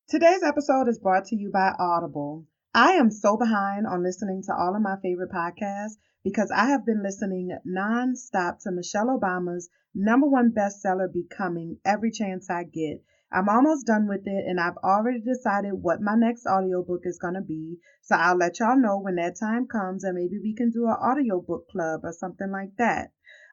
Today's episode is brought to you by Audible. I am so behind on listening to all of my favorite podcasts because I have been listening nonstop to Michelle Obama's number one bestseller, Becoming, every chance I get. I'm almost done with it and I've already decided what my next audiobook is going to be. So I'll let y'all know when that time comes and maybe we can do an audiobook club or something like that.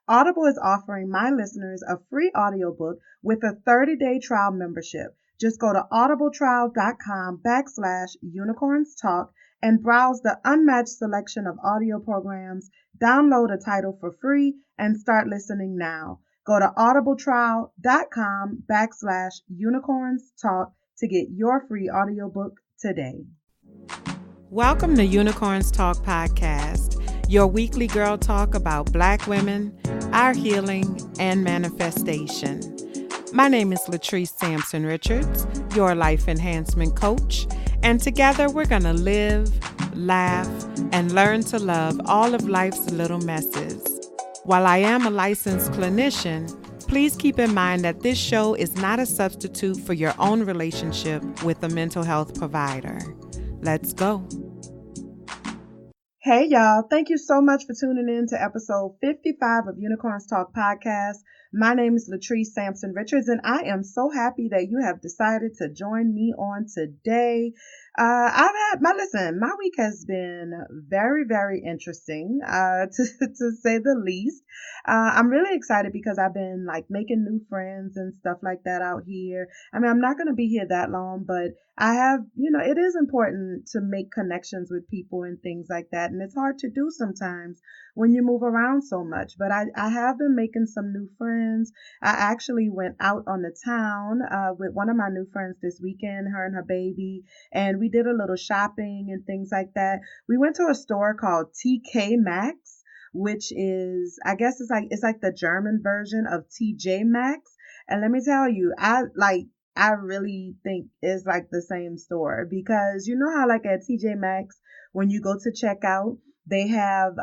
Audible is offering my listeners a free audiobook with a 30-day trial membership. Just go to audibletrial.com/unicorns talk and browse the unmatched selection of audio programs, download a title for free, and start listening now. Go to audibletrial.com/unicorns talk to get your free audiobook today. Welcome to Unicorns Talk Podcast, your weekly girl talk about Black women, our healing, and manifestation. My name is Latrice Sampson Richards, your life enhancement coach, and together we're going to live, laugh, and learn to love all of life's little messes. While I am a licensed clinician, please keep in mind that this show is not a substitute for your own relationship with a mental health provider. Let's go. Hey y'all, thank you so much for tuning in to episode 55 of Unicorns Talk Podcast. My name is Latrice Sampson Richards and I am so happy that you have decided to join me on today. My week has been very, very interesting, to say the least. I'm really excited because I've been like making new friends and stuff like that out here. I mean, I'm not going to be here that long, but I have, it is important to make connections with people and things like that. And it's hard to do sometimes when you move around so much. But I have been making some new friends. I actually went out on the town with one of my new friends this weekend, her and her baby, and we did a little shopping and things like that. We went to a store called TK Maxx, which is, I guess it's like the German version of TJ Maxx. And let me tell you, I really think it's like the same store because you know how like at TJ Maxx, when you go to checkout, they have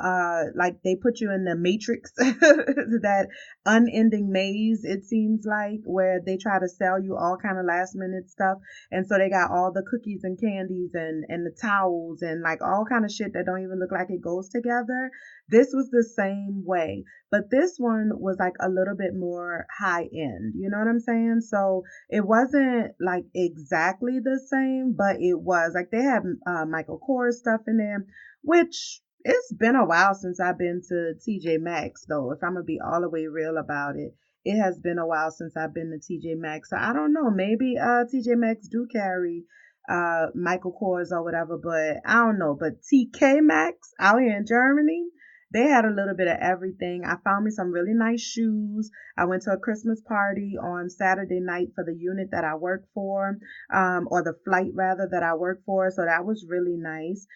like they put you in the matrix, that unending maze, it seems like, where they try to sell you all kind of last minute stuff. And so they got all the cookies and candies and the towels and like all kind of shit that don't even look like it goes together. This was the same way, but this one was like a little bit more high end. You know what I'm saying? So it wasn't like exactly the same, but it was like they had Michael Kors stuff in there, which it's been a while since I've been to TJ Maxx though. If I'm gonna be all the way real about it, it has been a while since I've been to TJ Maxx. So I don't know. Maybe TJ Maxx do carry Michael Kors or whatever, but I don't know. But TK Maxx out here in Germany, they had a little bit of everything. I found me some really nice shoes. I went to a Christmas party on Saturday night for the unit that I work for, or the flight rather that I work for. So that was really nice.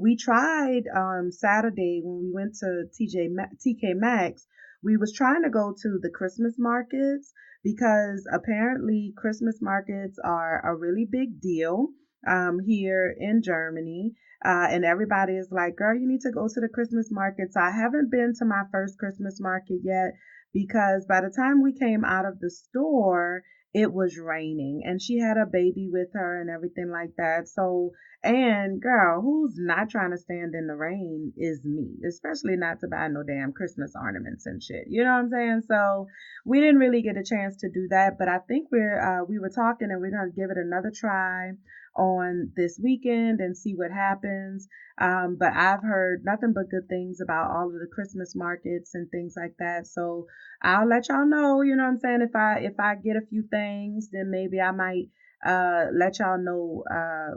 We tried Saturday when we went to TK Maxx. We was trying to go to the Christmas markets because apparently Christmas markets are a really big deal here in Germany. And everybody is like, girl, you need to go to the Christmas market. So I haven't been to my first Christmas market yet because by the time we came out of the store, it was raining and she had a baby with her and everything like that. So, and girl, who's not trying to stand in the rain is me, especially not to buy no damn Christmas ornaments and shit. You know what I'm saying? So we didn't really get a chance to do that, but I think we were talking and we're going to give it another try on this weekend and see what happens. But I've heard nothing but good things about all of the Christmas markets and things like that. So I'll let y'all know, you know what I'm saying? If I get a few things, then maybe I might let y'all know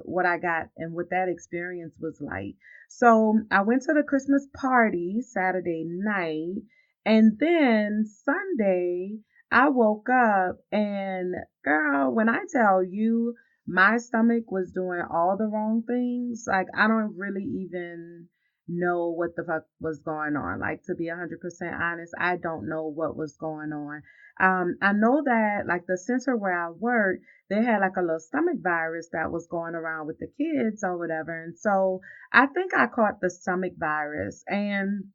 what I got and what that experience was like. So I went to the Christmas party Saturday night, and then Sunday I woke up and girl, when I tell you my stomach was doing all the wrong things, like I don't really even know what the fuck was going on. Like, to be 100% honest, I don't know what was going on. I know that like the center where I work, they had like a little stomach virus that was going around with the kids or whatever. And so I think I caught the stomach virus. And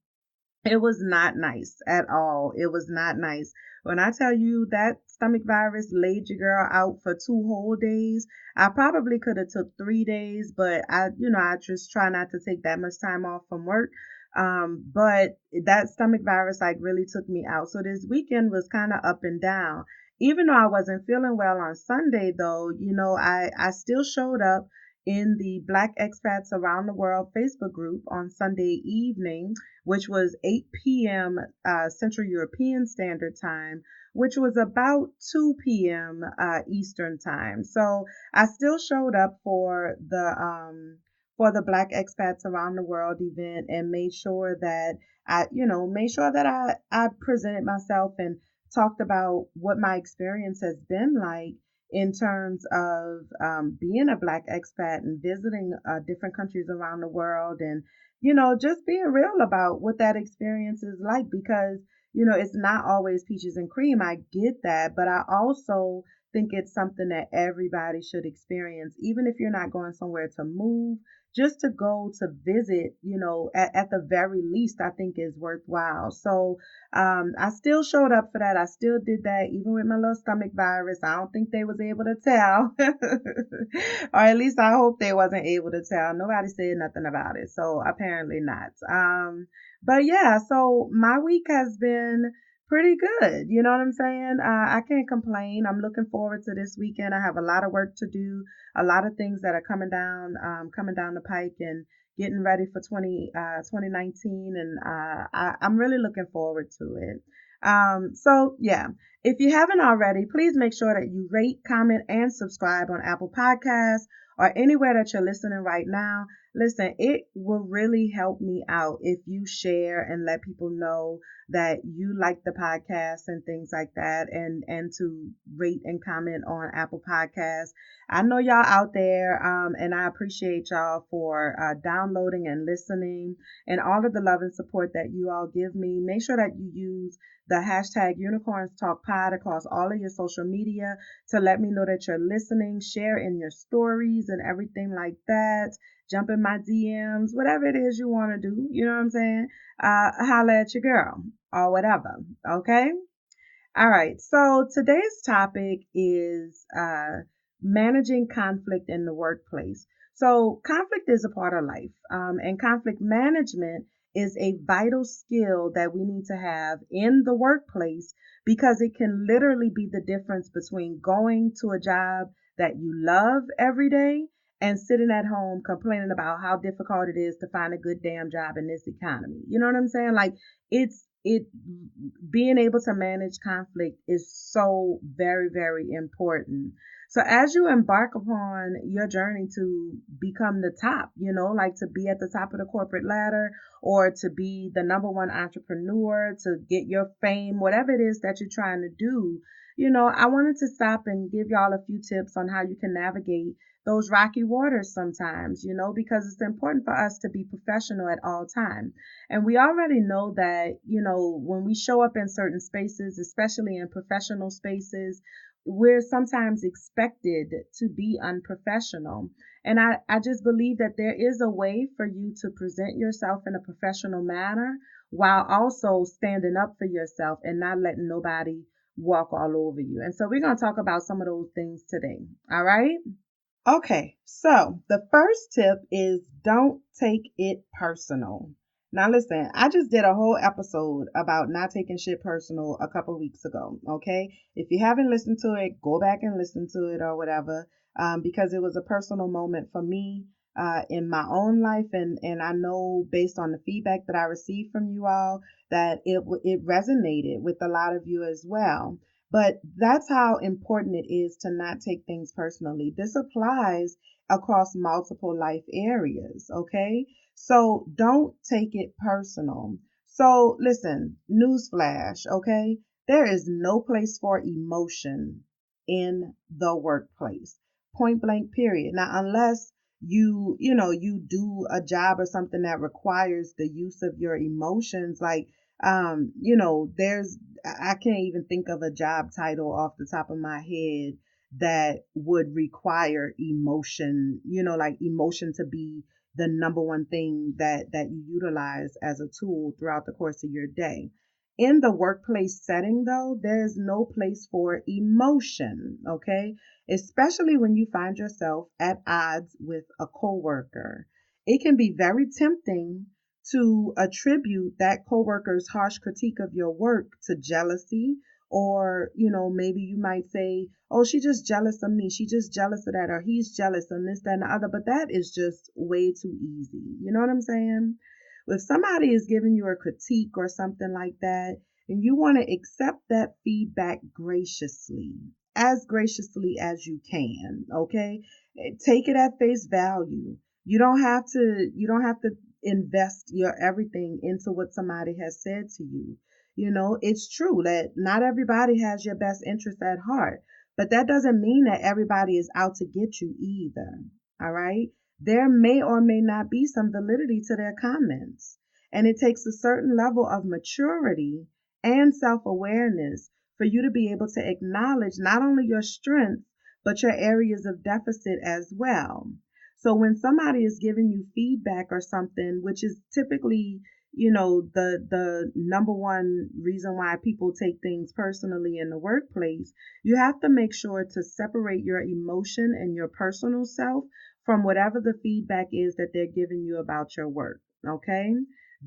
It was not nice at all. It was not nice. When I tell you that stomach virus laid your girl out for 2 whole days, I probably could have took 3 days, but I just try not to take that much time off from work. But that stomach virus like really took me out. So this weekend was kind of up and down. Even though I wasn't feeling well on Sunday, though, I still showed up in the Black Expats Around the World Facebook group on Sunday evening, which was 8 p.m. Central European Standard Time, which was about 2 p.m. Eastern Time. So I still showed up for the Black Expats Around the World event and made sure that I presented myself and talked about what my experience has been like in terms of being a Black expat and visiting different countries around the world, and just being real about what that experience is like, because it's not always peaches and cream. I get that, but I also think it's something that everybody should experience, even if you're not going somewhere to move. Just to go to visit, at the very least, I think is worthwhile. So I still showed up for that. I still did that, even with my little stomach virus. I don't think they was able to tell, or at least I hope they wasn't able to tell. Nobody said nothing about it, so apparently not. But yeah, so my week has been pretty good. You know what I'm saying? I can't complain. I'm looking forward to this weekend. I have a lot of work to do, a lot of things that are coming down the pike, and getting ready for 2019, and I'm really looking forward to it. So yeah, if you haven't already, please make sure that you rate, comment, and subscribe on Apple Podcasts or anywhere that you're listening right now. Listen, it will really help me out if you share and let people know that you like the podcast and things like that, and to rate and comment on Apple Podcasts. I know y'all out there, and I appreciate y'all for downloading and listening, and all of the love and support that you all give me. Make sure that you use the hashtag Unicorns Talk Pod across all of your social media to let me know that you're listening. Share in your stories and everything like that. Jump in my DMs, whatever it is you want to do. You know what I'm saying? Holla at your girl or whatever. Okay. All right. So today's topic is managing conflict in the workplace. So conflict is a part of life, and conflict management is a vital skill that we need to have in the workplace, because it can literally be the difference between going to a job that you love every day and sitting at home complaining about how difficult it is to find a good damn job in this economy. You know what I'm saying? Like, it being able to manage conflict is so very, very important. So as you embark upon your journey to become the top, like to be at the top of the corporate ladder, or to be the number one entrepreneur, to get your fame, whatever it is that you're trying to do, I wanted to stop and give y'all a few tips on how you can navigate those rocky waters sometimes, because it's important for us to be professional at all times. And we already know that, when we show up in certain spaces, especially in professional spaces, we're sometimes expected to be unprofessional. And I just believe that there is a way for you to present yourself in a professional manner while also standing up for yourself and not letting nobody walk all over you. And so we're going to talk about some of those things today. All right. Okay, so the first tip is don't take it personal. Now, listen, I just did a whole episode about not taking shit personal a couple weeks ago. Okay, if you haven't listened to it, go back and listen to it or whatever, because it was a personal moment for me in my own life, and I know based on the feedback that I received from you all that it resonated with a lot of you as well. But that's how important it is to not take things personally. This applies across multiple life areas, okay? So don't take it personal. So listen, newsflash, okay? There is no place for emotion in the workplace. Point blank, period. Now, unless you do a job or something that requires the use of your emotions, like there's I can't even think of a job title off the top of my head that would require emotion, like emotion to be the number one thing that you utilize as a tool throughout the course of your day. In the workplace setting, though, there's no place for emotion, okay? Especially when you find yourself at odds with a coworker. It can be very tempting to attribute that coworker's harsh critique of your work to jealousy, or maybe you might say, oh, she just jealous of me, she just jealous of that, or he's jealous and this, that, and the other. But that is just way too easy. You know what I'm saying? If somebody is giving you a critique or something like that, and you want to accept that feedback graciously, as graciously as you can, okay? Take it at face value. You don't have to invest your everything into what somebody has said to you. It's true that not everybody has your best interest at heart, but that doesn't mean that everybody is out to get you either. All right. There may or may not be some validity to their comments, and it takes a certain level of maturity and self-awareness for you to be able to acknowledge not only your strengths, but your areas of deficit as well. So when somebody is giving you feedback or something, which is typically, the number one reason why people take things personally in the workplace, you have to make sure to separate your emotion and your personal self from whatever the feedback is that they're giving you about your work. Okay?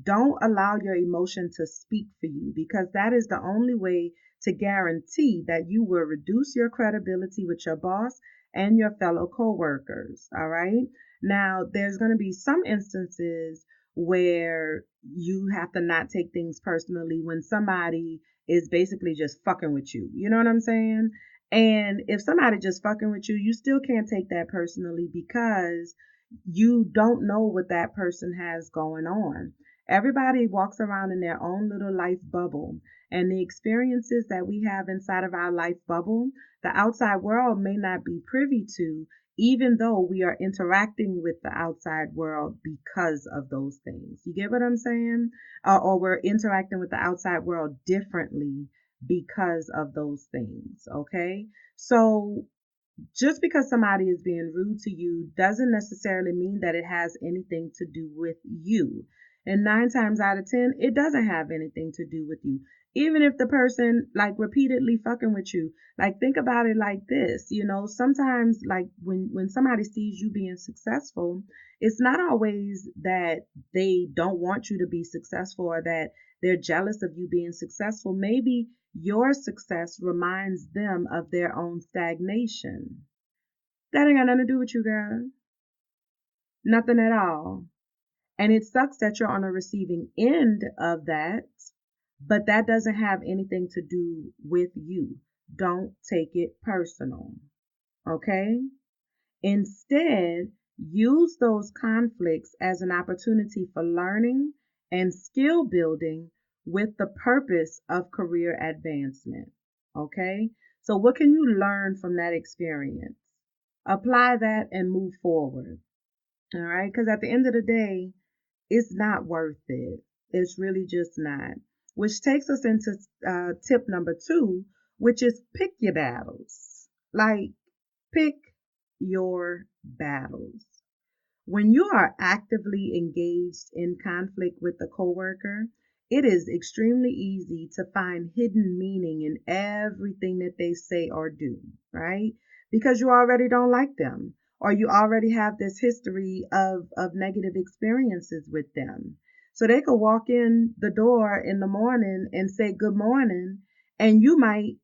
Don't allow your emotion to speak for you, because that is the only way to guarantee that you will reduce your credibility with your boss and your fellow coworkers. All right. Now, there's going to be some instances where you have to not take things personally when somebody is basically just fucking with you. You know what I'm saying? And if somebody just fucking with you, you still can't take that personally, because you don't know what that person has going on. Everybody walks around in their own little life bubble, and the experiences that we have inside of our life bubble, the outside world may not be privy to, even though we are interacting with the outside world because of those things. You get what I'm saying? Or we're interacting with the outside world differently because of those things. Okay. So just because somebody is being rude to you doesn't necessarily mean that it has anything to do with you. And 9 times out of 10, it doesn't have anything to do with you. Even if the person like repeatedly fucking with you, like think about it like this, sometimes like when somebody sees you being successful, it's not always that they don't want you to be successful or that they're jealous of you being successful. Maybe your success reminds them of their own stagnation. That ain't got nothing to do with you, girl. Nothing at all. And it sucks that you're on a receiving end of that, but that doesn't have anything to do with you. Don't take it personal. Okay? Instead, use those conflicts as an opportunity for learning and skill building with the purpose of career advancement. Okay? So what can you learn from that experience? Apply that and move forward. All right? Because at the end of the day, it's not worth it. It's really just not. Which takes us into tip number 2, which is pick your battles. Like, pick your battles. When you are actively engaged in conflict with a coworker, it is extremely easy to find hidden meaning in everything that they say or do, right? Because you already don't like them, or you already have this history of negative experiences with them. So they could walk in the door in the morning and say good morning, and you might,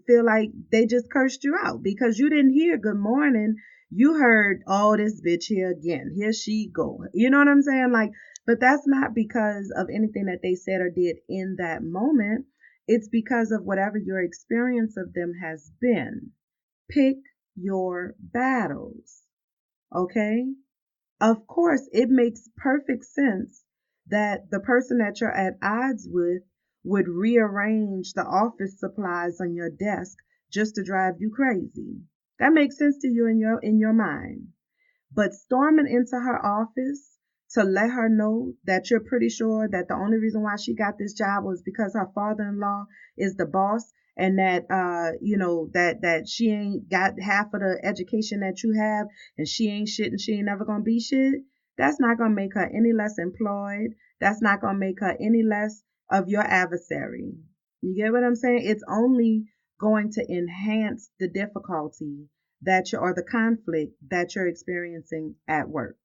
feel like they just cursed you out because you didn't hear good morning. You heard, oh, this bitch here again. Here she go. You know what I'm saying? Like, but that's not because of anything that they said or did in that moment. It's because of whatever your experience of them has been. Pick your battles. Okay? Of course, it makes perfect sense that the person that you're at odds with would rearrange the office supplies on your desk just to drive you crazy. That makes sense to you in your mind. But storming into her office to let her know that you're pretty sure that the only reason why she got this job was because her father-in-law is the boss, and that that she ain't got half of the education that you have, and she ain't shit and she ain't never gonna be shit. That's not going to make her any less employed. That's not going to make her any less of your adversary. You get what I'm saying? It's only going to enhance the difficulty or the conflict that you're experiencing at work.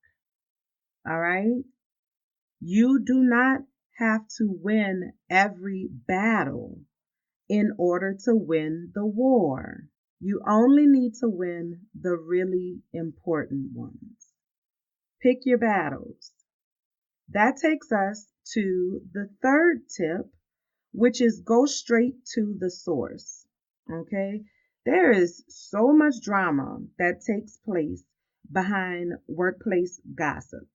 All right? You do not have to win every battle in order to win the war. You only need to win the really important ones. Pick your battles. That takes us to the third tip, which is go straight to the source. Okay? There is so much drama that takes place behind workplace gossip.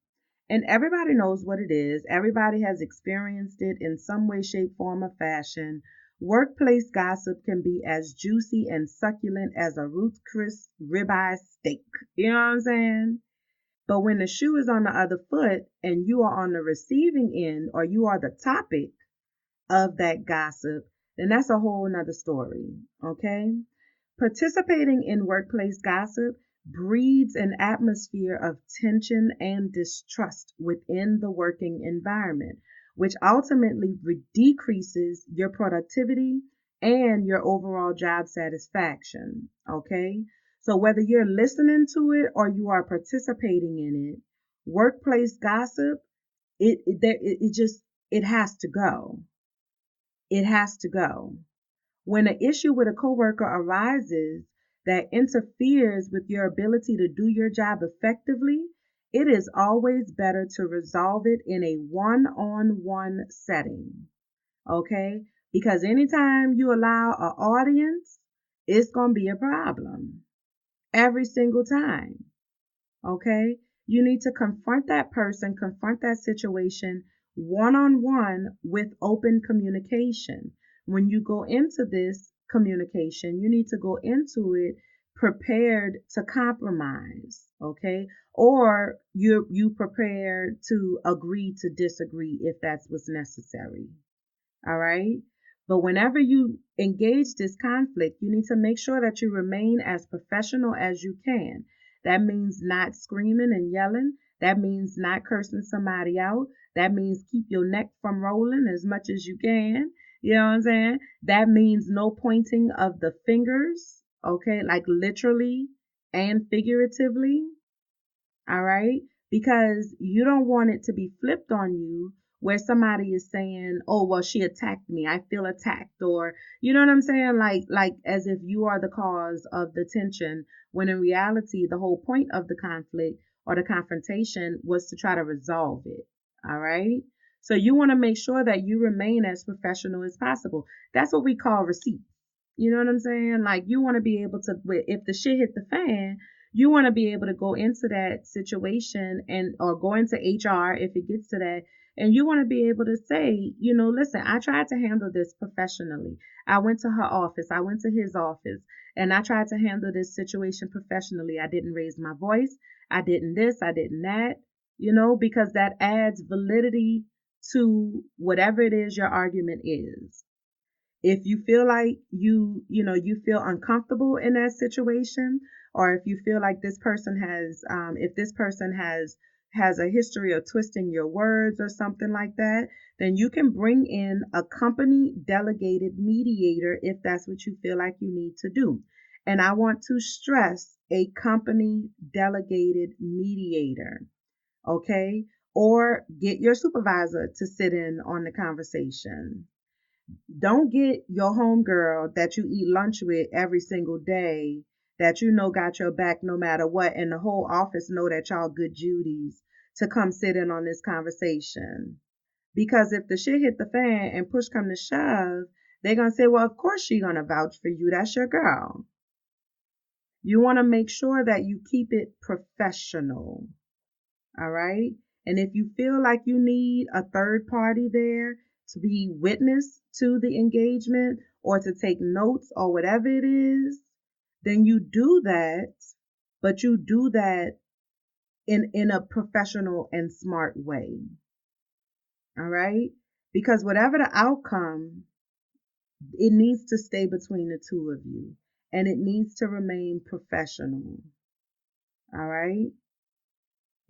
And everybody knows what it is. Everybody has experienced it in some way, shape, form, or fashion. Workplace gossip can be as juicy and succulent as a Ruth Chris ribeye steak. You know what I'm saying? But when the shoe is on the other foot and you are on the receiving end, or you are the topic of that gossip, then that's a whole nother story. Okay? Participating in workplace gossip breeds an atmosphere of tension and distrust within the working environment, which ultimately decreases your productivity and your overall job satisfaction. Okay? So whether you're listening to it or you are participating in it, workplace gossip, it has to go. It has to go. When an issue with a coworker arises that interferes with your ability to do your job effectively, it is always better to resolve it in a one-on-one setting. Okay? Because anytime you allow an audience, it's going to be a problem. Every single time. Okay? You need to confront that person, confront that situation one-on-one with open communication. When you go into this communication, you need to go into it prepared to compromise, okay? Or you prepared to agree to disagree if that's what's necessary. All right? But whenever you engage this conflict, you need to make sure that you remain as professional as you can. That means not screaming and yelling. That means not cursing somebody out. That means keep your neck from rolling as much as you can. You know what I'm saying? That means no pointing of the fingers, okay? Like literally and figuratively. All right? Because you don't want it to be flipped on you where somebody is saying, "Oh, well, she attacked me. I feel attacked," or you know what I'm saying? Like as if you are the cause of the tension, when in reality, the whole point of the conflict or the confrontation was to try to resolve it. All right? So you want to make sure that you remain as professional as possible. That's what we call receipts. You know what I'm saying? Like you want to be able to, if the shit hit the fan, you want to be able to go into that situation or go into HR if it gets to that. And you want to be able to say, listen, I tried to handle this professionally. I went to her office. I went to his office and I tried to handle this situation professionally. I didn't raise my voice. I didn't this. I didn't that, because that adds validity to whatever it is your argument is. If you feel like you feel uncomfortable in that situation, or if you feel like if this person has a history of twisting your words or something like that, then you can bring in a company delegated mediator if that's what you feel like you need to do. And I want to stress a company delegated mediator, okay? Or get your supervisor to sit in on the conversation. Don't get your homegirl that you eat lunch with every single day, that got your back no matter what, and the whole office know that y'all good Judies, to come sit in on this conversation. Because if the shit hit the fan and push come to shove, they're going to say, well, of course she going to vouch for you. That's your girl. You want to make sure that you keep it professional. All right? And if you feel like you need a third party there to be witness to the engagement or to take notes or whatever it is, then you do that, but you do that in a professional and smart way. All right? Because whatever the outcome, it needs to stay between the two of you and it needs to remain professional. All right?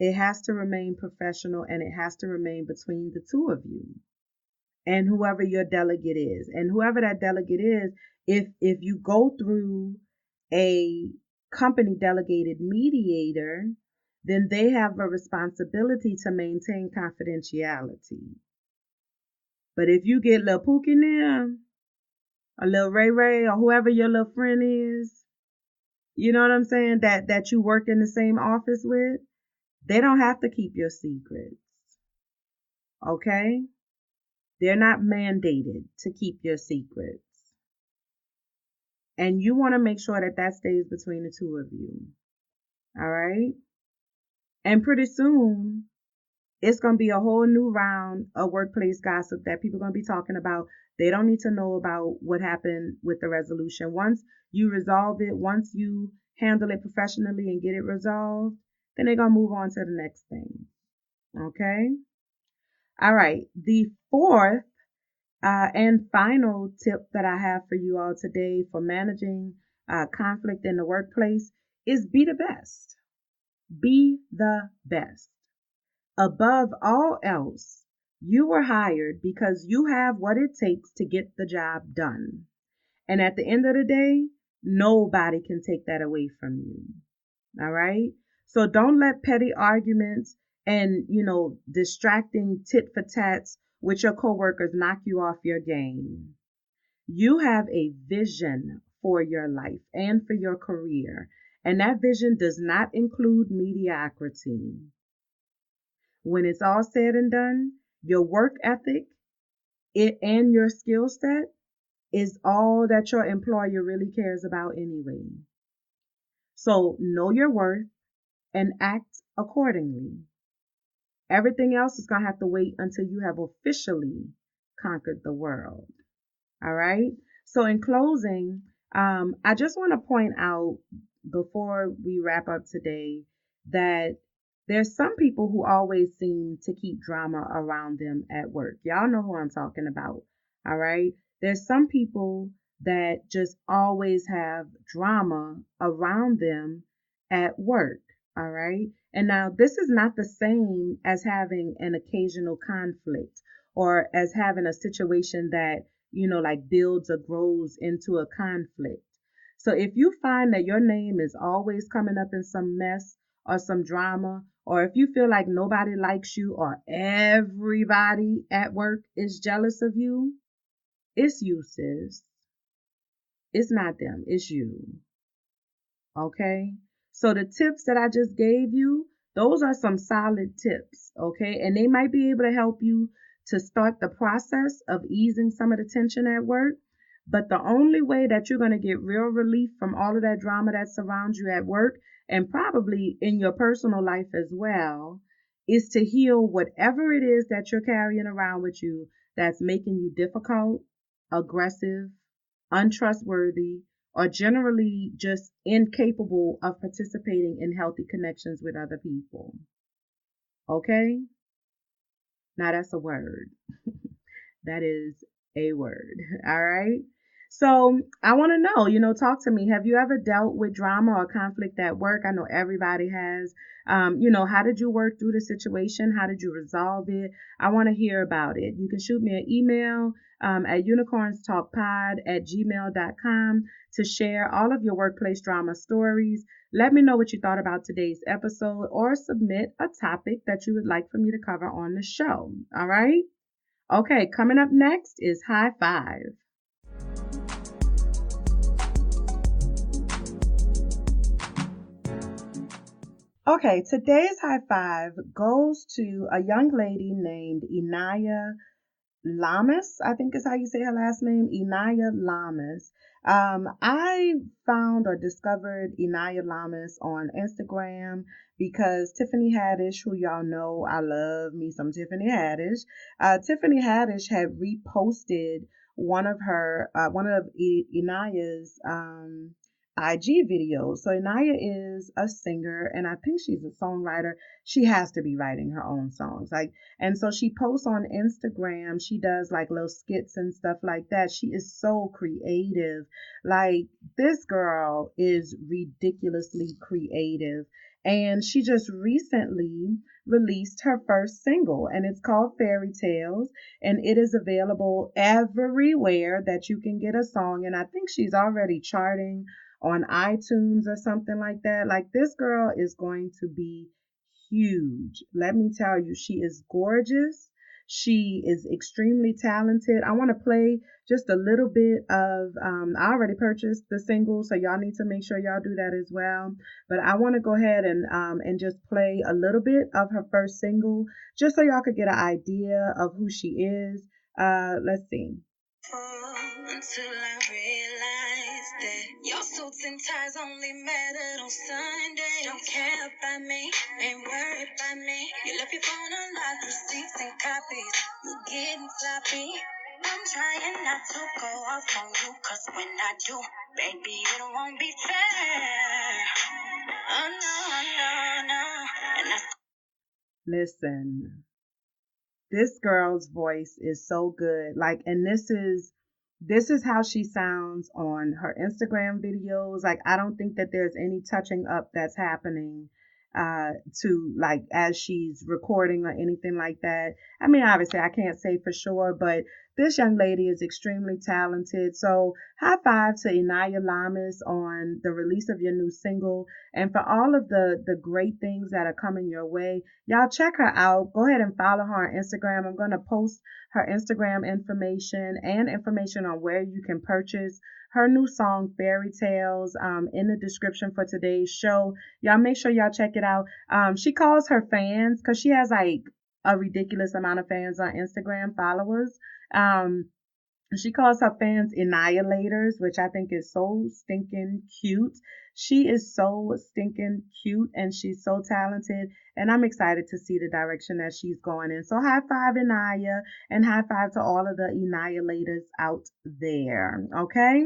It has to remain professional, and it has to remain between the two of you and whoever your delegate is. And whoever that delegate is, if you go through a company delegated mediator, then they have a responsibility to maintain confidentiality. But if you get Lil Pookie now, or Lil Ray Ray, or whoever your little friend is, you know what I'm saying, that you work in the same office with, they don't have to keep your secrets. Okay? They're not mandated to keep your secrets. And you want to make sure that that stays between the two of you. All right? And pretty soon, it's going to be a whole new round of workplace gossip that people are going to be talking about. They don't need to know about what happened with the resolution. Once you resolve it, once you handle it professionally and get it resolved, then they're going to move on to the next thing. Okay? All right. The fourth and final tip that I have for you all today for managing conflict in the workplace is be the best. Be the best. Above all else, you were hired because you have what it takes to get the job done. And at the end of the day, nobody can take that away from you. All right? So don't let petty arguments and, distracting tit for tats with your coworkers knock you off your game. You have a vision for your life and for your career, and that vision does not include mediocrity. When it's all said and done, your work ethic and your skill set is all that your employer really cares about anyway. So know your worth and act accordingly. Everything else is going to have to wait until you have officially conquered the world. All right. So in closing, I just want to point out before we wrap up today that there's some people who always seem to keep drama around them at work. Y'all know who I'm talking about. All right. There's some people that just always have drama around them at work. All right. And now this is not the same as having an occasional conflict or as having a situation that, like builds or grows into a conflict. So if you find that your name is always coming up in some mess or some drama, or if you feel like nobody likes you or everybody at work is jealous of you, it's you, sis. It's not them, it's you. Okay? So the tips that I just gave you, those are some solid tips, okay? And they might be able to help you to start the process of easing some of the tension at work. But the only way that you're going to get real relief from all of that drama that surrounds you at work and probably in your personal life as well is to heal whatever it is that you're carrying around with you that's making you difficult, aggressive, untrustworthy, or generally just incapable of participating in healthy connections with other people. Okay? Now that's a word. That is a word. All right? So I want to know, talk to me. Have you ever dealt with drama or conflict at work? I know everybody has. How did you work through the situation? How did you resolve it? I want to hear about it. You can shoot me an email at unicornstalkpod@gmail.com to share all of your workplace drama stories. Let me know what you thought about today's episode or submit a topic that you would like for me to cover on the show. All right? Okay, coming up next is High Five. Okay, today's High Five goes to a young lady named Inaya Lamas, I think is how you say her last name, Inaya Lamas. I found or discovered Inaya Lamas on Instagram because Tiffany Haddish, who y'all know I love me some Tiffany Haddish, Tiffany Haddish had reposted one of Inaya's IG videos. So Inaya is a singer and I think she's a songwriter. She has to be writing her own songs. And so she posts on Instagram. She does like little skits and stuff like that. She is so creative. Like this girl is ridiculously creative. And she just recently released her first single, and it's called Fairy Tales, and it is available everywhere that you can get a song. And I think she's already charting on iTunes or something like that. Like, this girl is going to be huge. Let me tell you, she is gorgeous. She is extremely talented. I want to play just a little bit of, I already purchased the single, so y'all need to make sure y'all do that as well. But I want to go ahead and just play a little bit of her first single, just so y'all could get an idea of who she is. Let's see. Until I realized that your suits and ties only mattered on Sunday. Don't care about me, ain't worried about me. You left your phone unlocked, receipts and copies. You getting sloppy. I'm trying not to go off on you, cause when I do, baby, it won't be fair. Oh no, no, no. And listen, this girl's voice is so good. Like, and this is how she sounds on her Instagram videos. Like, I don't think that there's any touching up that's happening to, like, as she's recording or anything like that. I mean, obviously I can't say for sure, but this young lady is extremely talented. So high five to Inaya Lamas on the release of your new single, and for all of the great things that are coming your way. Y'all check her out. Go ahead and follow her on Instagram. I'm going to post her Instagram information and information on where you can purchase her new song Fairy Tales in the description for today's show. Y'all make sure y'all check it out. She calls her fans, because she has like a ridiculous amount of fans on Instagram, followers. She calls her fans annihilators, which I think is so stinking cute. She is so stinking cute, and she's so talented, and I'm excited to see the direction that she's going in. So high five, Anaya, and high five to all of the annihilators out there. Okay.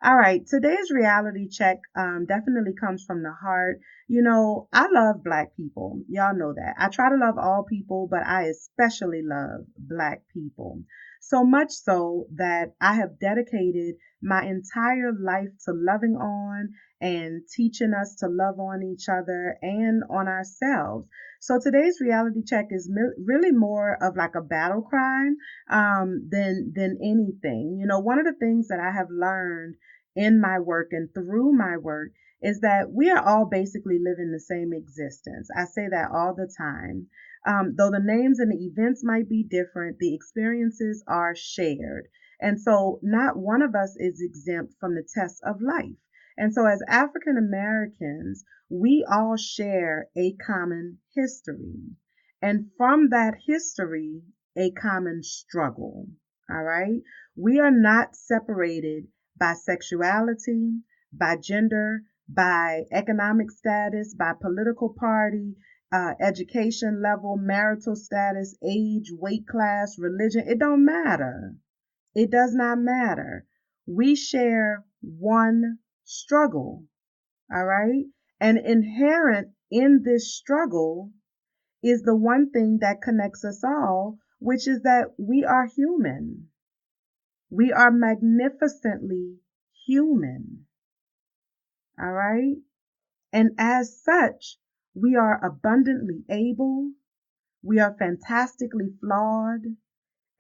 All right. Today's reality check definitely comes from the heart. You know, I love Black people. Y'all know that. I try to love all people, but I especially love Black people. So much so that I have dedicated my entire life to loving on and teaching us to love on each other and on ourselves. So today's reality check is really more of like a battle cry than anything. You know, one of the things that I have learned in my work and through my work is that we are all basically living the same existence. I say that all the time. Though the names and the events might be different, the experiences are shared. And so not one of us is exempt from the test of life. And so as African Americans, we all share a common history. And from that history, a common struggle. All right. We are not separated by sexuality, by gender, by economic status, by political party, education level, marital status, age, weight class, religion. It don't matter. It does not matter. We share one struggle. All right. And inherent in this struggle is the one thing that connects us all, which is that we are human. We are magnificently human. All right. And as such, we are abundantly able, we are fantastically flawed,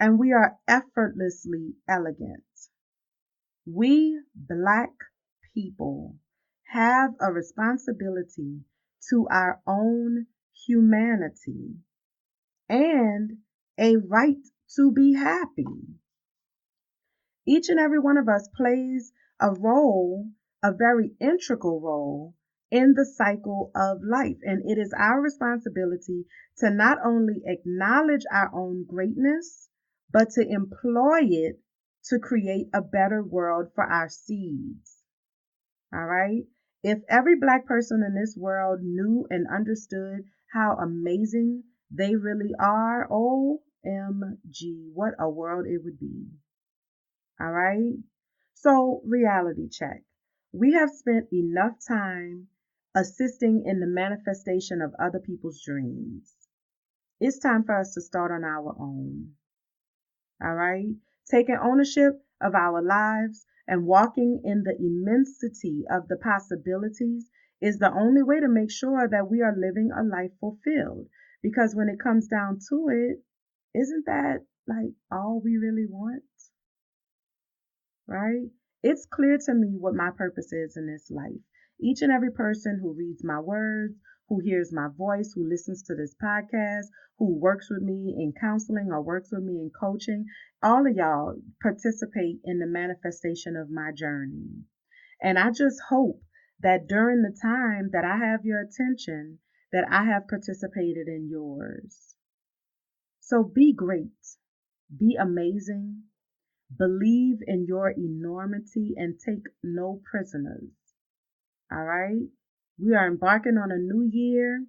and we are effortlessly elegant. We Black people have a responsibility to our own humanity and a right to be happy. Each and every one of us plays a role, a very integral role in the cycle of life. And it is our responsibility to not only acknowledge our own greatness, but to employ it to create a better world for our seeds. All right. If every Black person in this world knew and understood how amazing they really are, OMG, what a world it would be. All right. So, reality check. We have spent enough time assisting in the manifestation of other people's dreams. It's time for us to start on our own. All right. Taking ownership of our lives and walking in the immensity of the possibilities is the only way to make sure that we are living a life fulfilled. Because when it comes down to it, isn't that like all we really want? Right? It's clear to me what my purpose is in this life. Each and every person who reads my words, who hears my voice, who listens to this podcast, who works with me in counseling or works with me in coaching, all of y'all participate in the manifestation of my journey. And I just hope that during the time that I have your attention, that I have participated in yours. So be great, be amazing, believe in your enormity, and take no prisoners. All right? We are embarking on a new year,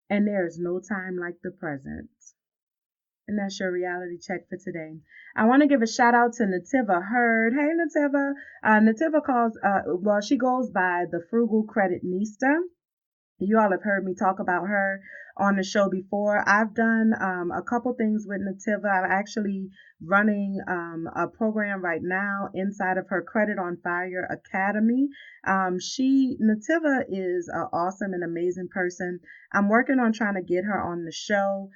and there is no time like the present. And that's your reality check for today. I want to give a shout out to Nativa Hurd. Hey, Nativa. Nativa she goes by the Frugal Credit Nista. You all have heard me talk about her on the show before. I've done a couple things with Nativa. I'm actually running a program right now inside of her Credit on Fire Academy. Nativa is an awesome and amazing person. I'm working on trying to get her on the show.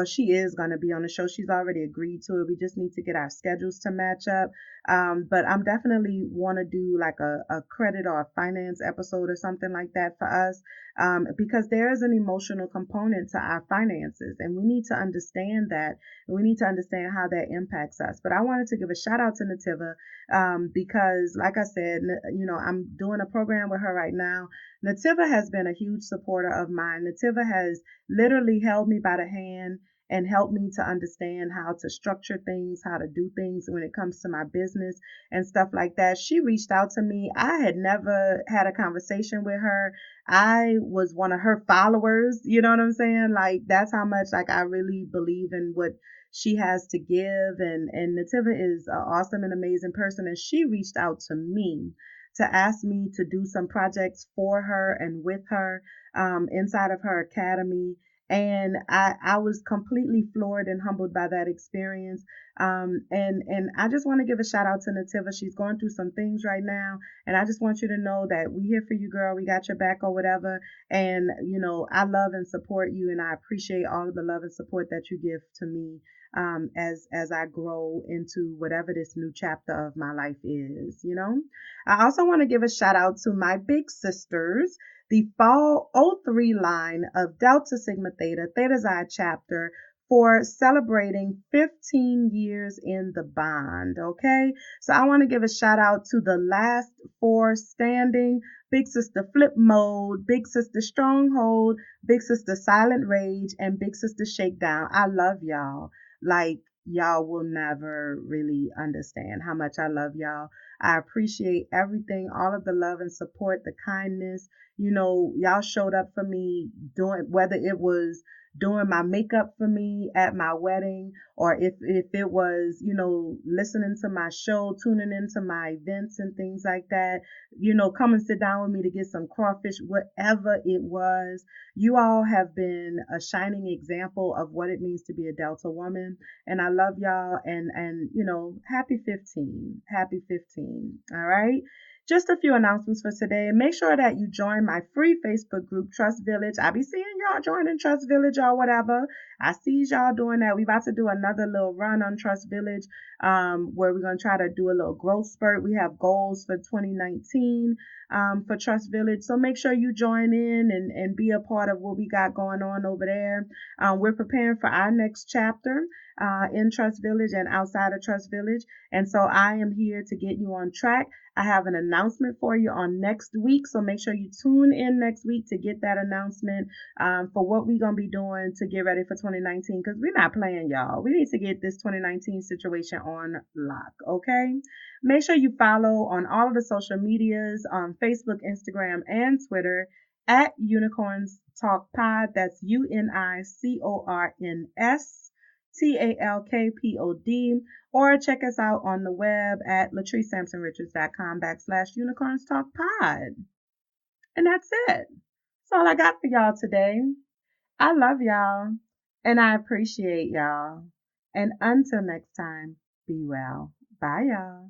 She is going to be on the show. She's already agreed to it. We just need to get our schedules to match up. But I'm definitely want to do like a credit or a finance episode or something like that for us, because there is an emotional component to our finances, and we need to understand that. We need to understand how that impacts us. But I wanted to give a shout out to Nativa, because, like I said, I'm doing a program with her right now. Nativa has been a huge supporter of mine. Nativa has literally held me by the hand and help me to understand how to structure things, how to do things when it comes to my business and stuff like that. She reached out to me. I had never had a conversation with her. I was one of her followers. You know what I'm saying? Like, that's how much like I really believe in what she has to give. And Nativa is an awesome and amazing person. And she reached out to me to ask me to do some projects for her and with her inside of her academy. And I was completely floored and humbled by that experience. And I just want to give a shout out to Nativa. She's going through some things right now. And I just want you to know that we here for you, girl. We got your back or whatever. And, I love and support you. And I appreciate all of the love and support that you give to me as I grow into whatever this new chapter of my life is. I also want to give a shout out to my big sisters, the Fall '03 line of Delta Sigma Theta, Theta Xi chapter, for celebrating 15 years in the bond. Okay, so I want to give a shout out to the last four standing: Big Sister Flip Mode, Big Sister Stronghold, Big Sister Silent Rage, and Big Sister Shakedown. I love y'all. Like, y'all will never really understand how much I love y'all. I appreciate everything, all of the love and support, the kindness. Y'all showed up for me whether it was doing my makeup for me at my wedding, or if it was, listening to my show, tuning into my events and things like that, come and sit down with me to get some crawfish, whatever it was. You all have been a shining example of what it means to be a Delta woman. And I love y'all. And happy 15. Happy 15. All right. Just a few announcements for today. Make sure that you join my free Facebook group, Trust Village. I be seeing y'all joining Trust Village or whatever. I see y'all doing that. We about to do another little run on Trust Village, where we're going to try to do a little growth spurt. We have goals for 2019 for Trust Village. So make sure you join in and be a part of what we got going on over there. We're preparing for our next chapter in Trust Village and outside of Trust Village. And so I am here to get you on track. I have an announcement for you on next week. So make sure you tune in next week to get that announcement for what we're going to be doing to get ready for 2019. Because we're not playing, y'all. We need to get this 2019 situation on lock. Okay. Make sure you follow on all of the social medias on Facebook, Instagram, and Twitter at Unicorns Talk Pod. That's UNICORNSTALKPOD. Or check us out on the web at latricesampsonrichards.com/unicorns talk pod. And that's it. That's all I got for y'all today. I love y'all and I appreciate y'all. And until next time, be well. Bye, y'all.